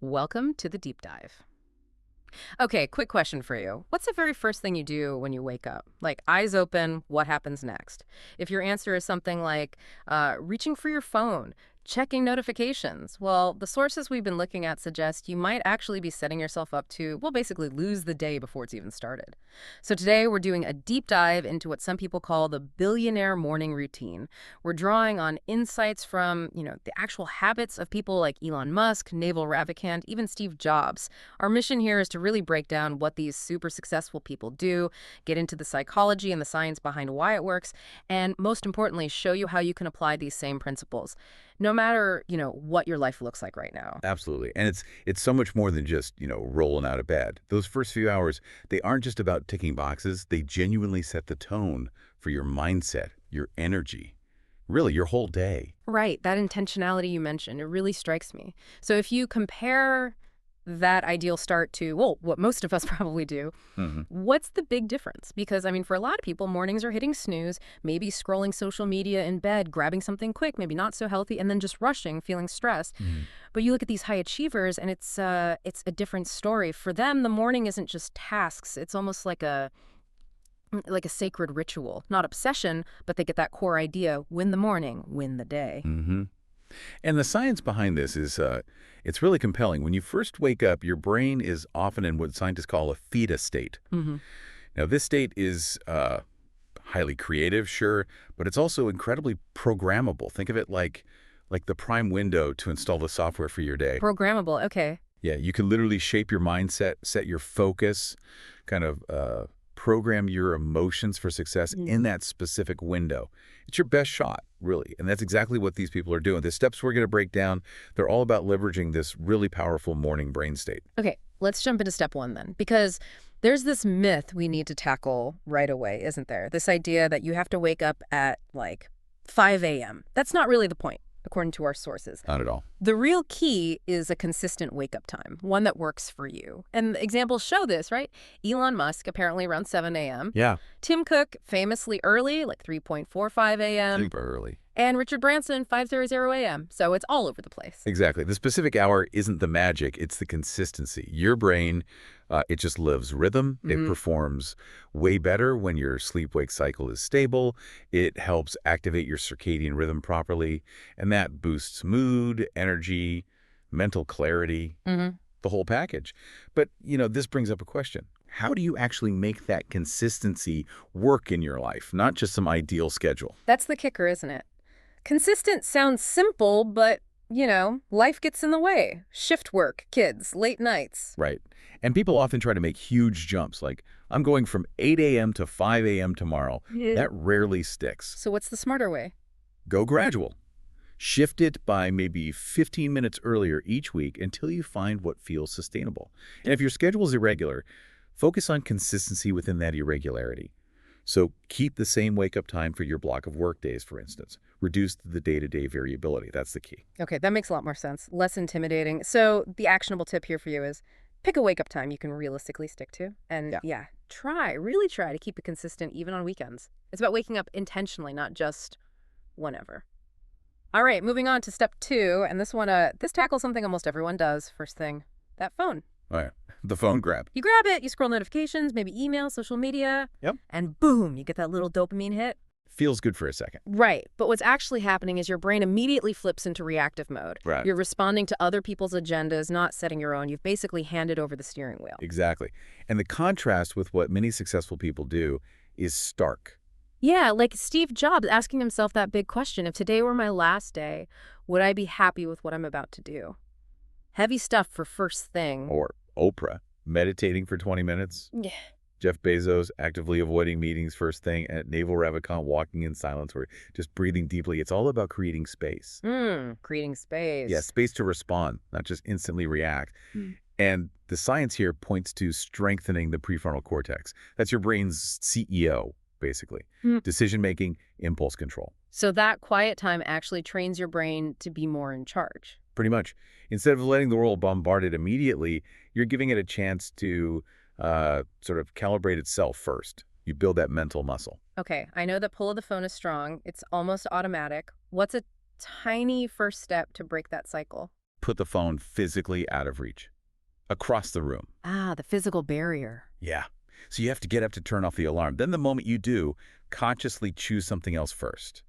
Welcome to the deep dive. Okay, quick question for you. What's the very first thing you do when you wake up? Like, eyes open, what happens next? If your answer is something like reaching for your phone, checking notifications, well, the sources we've been looking at suggest you might actually be setting yourself up to, well, basically lose the day before it's even started. So today we're doing a deep dive into what some people call the billionaire morning routine. We're drawing on insights from, the actual habits of people like Elon Musk, Naval Ravikant, even Steve Jobs. Our mission here is to really break down what these super successful people do, get into the psychology and the science behind why it works, and most importantly, show you how you can apply these same principles, no matter, what your life looks like right now. Absolutely. And it's so much more than just, rolling out of bed. Those first few hours, they aren't just about ticking boxes. They genuinely set the tone for your mindset, your energy, really your whole day. Right, that intentionality you mentioned, it really strikes me. So if you compare that ideal start to, well, what most of us probably do, Hmm. what's the big difference? Because, I mean, for a lot of people, mornings are hitting snooze, maybe scrolling social media in bed, grabbing something quick, maybe not so healthy, and then just rushing, feeling stressed. But you look at these high achievers, and it's a different story. For them, the morning isn't just tasks. It's almost like a sacred ritual, not obsession, but they get that core idea: win the morning, win the day. Hmm. And the science behind this is it's really compelling. When you first wake up, your brain is often in what scientists call a theta state. Hmm. Now, this state is highly creative, sure, but it's also incredibly programmable. Think of it like the prime window to install the software for your day. Programmable, okay. Yeah, you can literally shape your mindset, set your focus, kind of program your emotions for success in that specific window. It's your best shot, really. And that's exactly what these people are doing. The steps we're going to break down, they're all about leveraging this really powerful morning brain state. Okay, let's jump into step one then, because there's this myth we need to tackle right away, isn't there? This idea that you have to wake up at like 5 a.m. That's not really the point, according to our sources. Not at all. The real key is a consistent wake-up time, one that works for you. And the examples show this, right? Elon Musk, apparently around 7 a.m. Yeah, Tim Cook, famously early, like 3:45 a.m. super early. And Richard Branson, 5:00 a.m. So it's all over the place. Exactly. The specific hour isn't the magic, it's the consistency. Your brain, it just lives rhythm. It performs way better when your sleep-wake cycle is stable. It helps activate your circadian rhythm properly, and that boosts mood, energy, mental clarity, the whole package. But, this brings up a question. How do you actually make that consistency work in your life, not just some ideal schedule? That's the kicker, isn't it? Consistent sounds simple, but, life gets in the way. Shift work, kids, late nights. Right. And people often try to make huge jumps, like, I'm going from 8 a.m. to 5 a.m. tomorrow. That rarely sticks. So what's the smarter way? Go gradual. Shift it by maybe 15 minutes earlier each week until you find what feels sustainable. And if your schedule is irregular, focus on consistency within that irregularity. So keep the same wake-up time for your block of work days, for instance. Reduce the day-to-day variability. That's the key. Okay, that makes a lot more sense. Less intimidating. So the actionable tip here for you is pick a wake-up time you can realistically stick to. And really try to keep it consistent even on weekends. It's about waking up intentionally, not just whenever. All right, moving on to step two. And this one, this tackles something almost everyone does first thing, that phone. All right. The phone grab. You grab it, you scroll notifications, maybe email, social media. Yep. And boom, you get that little dopamine hit. Feels good for a second. Right. But what's actually happening is your brain immediately flips into reactive mode. Right. You're responding to other people's agendas, not setting your own. You've basically handed over the steering wheel. Exactly. And the contrast with what many successful people do is stark. Yeah, like Steve Jobs asking himself that big question: if today were my last day, would I be happy with what I'm about to do? Heavy stuff for first thing. Or Oprah, meditating for 20 minutes. Yeah. Jeff Bezos actively avoiding meetings first thing, and Naval Ravikant walking in silence or just breathing deeply. It's all about creating space. Creating space. Yeah, space to respond, not just instantly react. And the science here points to strengthening the prefrontal cortex. That's your brain's CEO, basically. Decision-making, impulse control. So that quiet time actually trains your brain to be more in charge. Pretty much. Instead of letting the world bombard it immediately, you're giving it a chance to sort of calibrate itself first. You build that mental muscle. Okay, I know the pull of the phone is strong. It's almost automatic. What's a tiny first step to break that cycle? put the phone physically out of reach, across the room. Ah, the physical barrier. Yeah. So you have to get up to turn off the alarm. Then the moment you do, consciously choose something else first.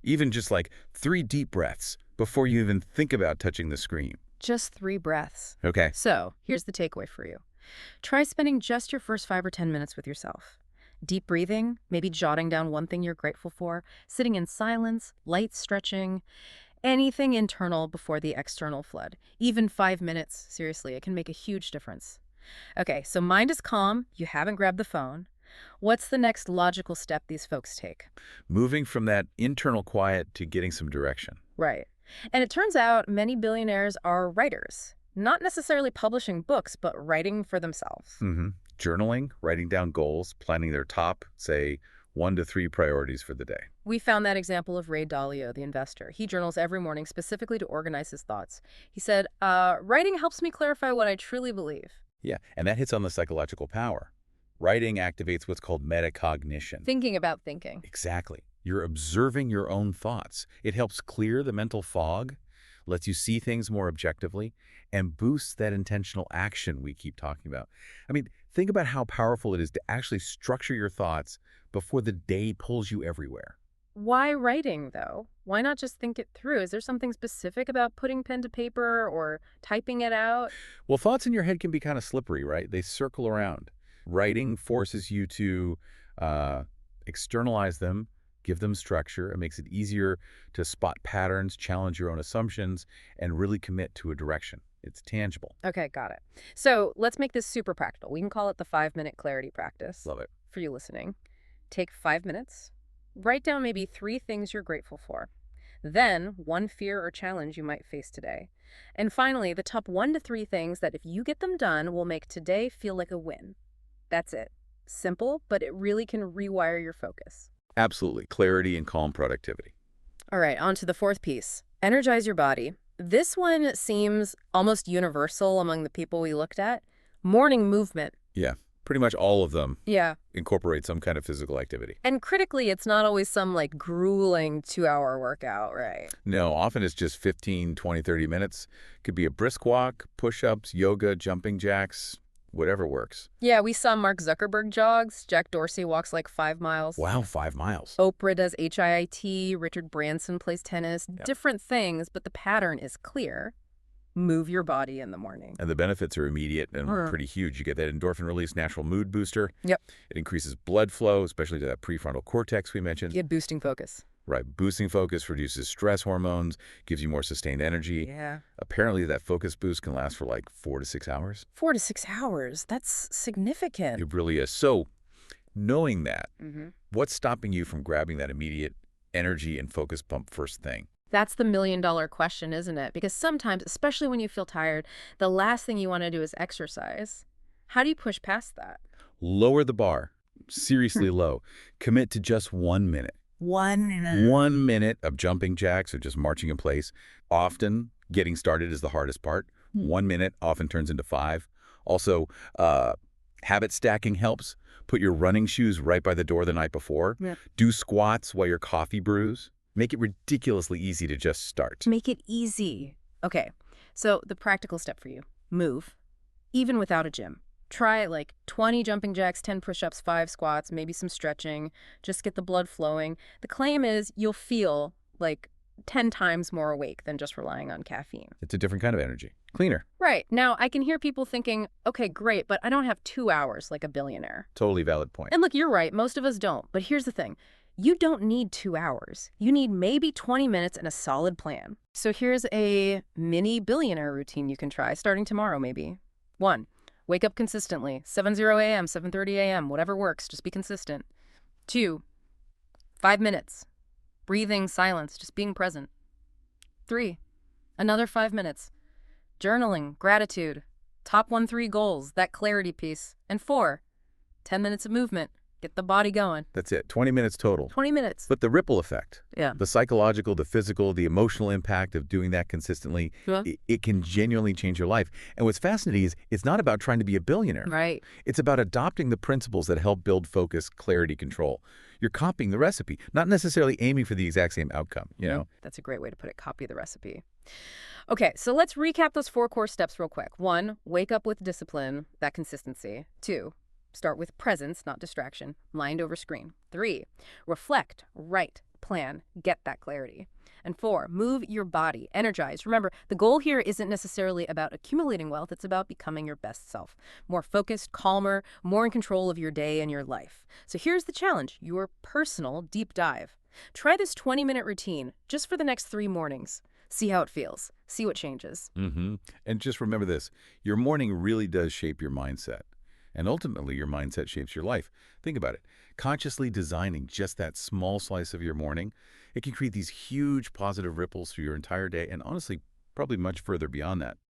Even just like 3 deep breaths before you even think about touching the screen. Just 3 breaths. Okay. So, here's the takeaway for you. Try spending just your first 5 or 10 minutes with yourself. Deep breathing, maybe jotting down one thing you're grateful for, sitting in silence, light stretching, anything internal before the external flood. Even 5 minutes, seriously, it can make a huge difference. Okay, so mind is calm, you haven't grabbed the phone. What's the next logical step these folks take? Moving from that internal quiet to getting some direction. Right. And it turns out many billionaires are writers. Not necessarily publishing books, but writing for themselves. Journaling, writing down goals, planning their top, say, 1 to 3 priorities for the day. We found that example of Ray Dalio, the investor. He journals every morning specifically to organize his thoughts. He said, writing helps me clarify what I truly believe. Yeah, and that hits on the psychological power. Writing activates what's called metacognition. Thinking about thinking. Exactly. You're observing your own thoughts. It helps clear the mental fog, lets you see things more objectively, and boosts that intentional action we keep talking about. I mean, think about how powerful it is to actually structure your thoughts before the day pulls you everywhere. Why writing, though? Why not just think it through? Is there something specific about putting pen to paper or typing it out? Well, thoughts in your head can be kind of slippery, right? They circle around. Writing forces you to externalize them, give them structure. It makes it easier to spot patterns, challenge your own assumptions, and really commit to a direction. It's tangible. Okay, got it. So let's make this super practical. We can call it the 5-minute clarity practice. Love it. For you listening, take 5 minutes. Write down maybe 3 things you're grateful for. Then, 1 fear or challenge you might face today. And finally, the top 1 to 3 things that if you get them done will make today feel like a win. That's it. Simple, but it really can rewire your focus. Absolutely. Clarity and calm productivity. All right, on to the 4th piece. Energize your body. This one seems almost universal among the people we looked at. Morning movement. Yeah. Pretty much all of them Yeah. incorporate some kind of physical activity. And critically, it's not always some like grueling 2-hour workout, right? No, often it's just 15, 20, 30 minutes. Could be a brisk walk, push-ups, yoga, jumping jacks, whatever works. Yeah, we saw Mark Zuckerberg jogs. Jack Dorsey walks like 5 miles. Wow, 5 miles. Oprah does HIIT. Richard Branson plays tennis. Yep. Different things, but the pattern is clear. Move your body in the morning. And the benefits are immediate and pretty huge. You get that endorphin release, natural mood booster. Yep. It increases blood flow, especially to that prefrontal cortex we mentioned. You get boosting focus. Right. Boosting focus reduces stress hormones, gives you more sustained energy. Yeah. Apparently, that focus boost can last for like 4 to 6 hours. 4 to 6 hours. That's significant. It really is. So, knowing that, what's stopping you from grabbing that immediate energy and focus pump first thing? That's the million-dollar question, isn't it? Because sometimes, especially when you feel tired, the last thing you want to do is exercise. How do you push past that? Lower the bar. Seriously low. Commit to just 1 minute. 1 minute. 1 minute of jumping jacks or just marching in place. Often, getting started is the hardest part. 1 minute often turns into 5. Also, habit stacking helps. Put your running shoes right by the door the night before. Yeah. Do squats while your coffee brews. Make it ridiculously easy to just start. Make it easy. Okay, so the practical step for you. Move, even without a gym. Try like 20 jumping jacks, 10 push-ups, 5 squats, maybe some stretching. Just get the blood flowing. The claim is you'll feel like 10 times more awake than just relying on caffeine. It's a different kind of energy. Cleaner. Right. Now, I can hear people thinking, okay, great, but I don't have 2 hours like a billionaire. Totally valid point. And look, you're right. Most of us don't. But here's the thing. You don't need 2 hours. You need maybe 20 minutes and a solid plan. So here's a mini billionaire routine you can try, starting tomorrow maybe. 1, wake up consistently. 7:00 a.m., 7:30 a.m., whatever works. Just be consistent. 2, 5 minutes. Breathing, silence, just being present. 3, another 5 minutes. Journaling, gratitude, top 1-3 goals, that clarity piece. And 4, 10 minutes of movement. Get the body going. That's it. 20 minutes total. 20 minutes. But the ripple effect, Yeah. the psychological, the physical, the emotional impact of doing that consistently, Yeah. it can genuinely change your life. And what's fascinating is it's not about trying to be a billionaire. Right. It's about adopting the principles that help build focus, clarity, control. You're copying the recipe, not necessarily aiming for the exact same outcome, you know? That's a great way to put it. Copy the recipe. Okay, so let's recap those four core steps real quick. One, wake up with discipline, that consistency. Two, start with presence, not distraction, mind over screen. Three, reflect, write, plan, get that clarity. And four, move your body, energize. Remember, the goal here isn't necessarily about accumulating wealth, it's about becoming your best self. More focused, calmer, more in control of your day and your life. So here's the challenge, your personal deep dive. Try this 20-minute routine just for the next 3 mornings. See how it feels. See what changes. And just remember this, your morning really does shape your mindset. And ultimately, your mindset shapes your life. Think about it. Consciously designing just that small slice of your morning, it can create these huge positive ripples through your entire day and honestly, probably much further beyond that.